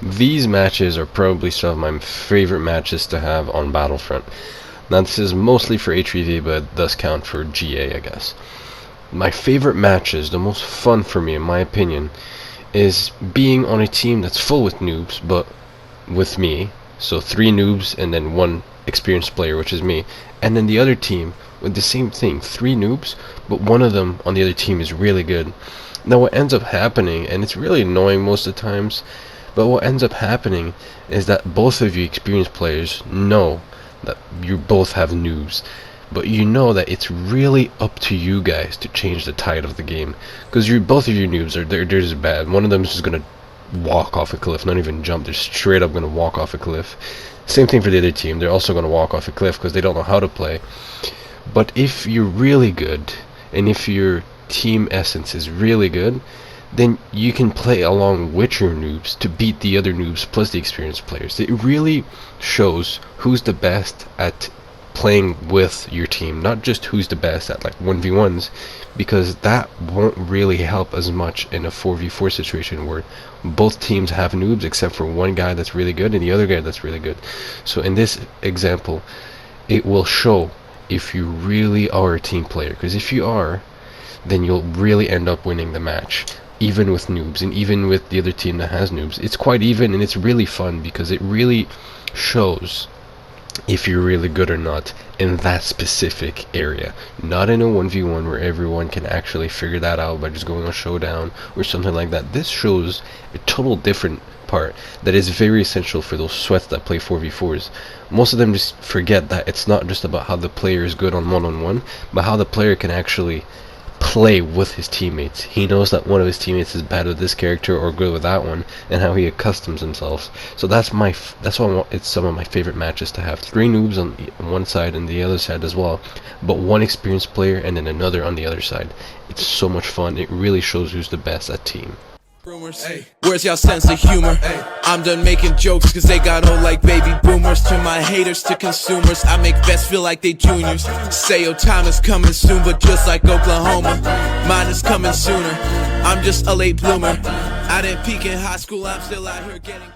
These matches are probably some of my favorite matches to have on Battlefront. Now this is mostly for HVV, but it does count for GA, I guess. My favorite matches, the most fun for me in my opinion, is being on a team that's full with noobs, but with me. So 3 noobs and then 1 experienced player, which is me. And then the other team with the same thing, 3 noobs, but one of them on the other team is really good. Now what ends up happening, and it's really annoying most of the times, but what ends up happening is that both of you experienced players know that you both have noobs, but you know that it's really up to you guys to change the tide of the game, because both of you noobs they're just bad. One of them is just gonna walk off a cliff, not even jump, they're straight up gonna walk off a cliff. Same thing for the other team, they're also gonna walk off a cliff because they don't know how to play. But if you're really good, and if your team essence is really good, then you can play along with your noobs to beat the other noobs plus the experienced players. It really shows who's the best at playing with your team, not just who's the best at like 1v1s, because that won't really help as much in a 4v4 situation where both teams have noobs except for one guy that's really good and the other guy that's really good. So in this example, it will show if you really are a team player, because if you are, then you'll really end up winning the match, even with noobs and even with the other team that has noobs. It's quite even, and it's really fun because it really shows if you're really good or not in that specific area, not in a 1v1 where everyone can actually figure that out by just going on showdown or something like that. This shows a total different part that is very essential for those sweats that play 4v4s. Most of them just forget that it's not just about how the player is good on one-on-one, but how the player can actually play with his teammates. He knows that one of his teammates is bad with this character or good with that one, and how he accustoms himself. So that's why it's some of my favorite matches to have. 3 noobs on one side and the other side as well, but 1 experienced player and then another on the other side. It's so much fun. It really shows who's the best at team. Rumors. Hey. Where's y'all sense of humor? Hey. I'm done making jokes cause they got old like baby boomers. To my haters, to consumers, I make vets feel like they juniors. Say your time is coming soon, but just like Oklahoma, mine is coming sooner. I'm just a late bloomer. I didn't peak in high school, I'm still out here getting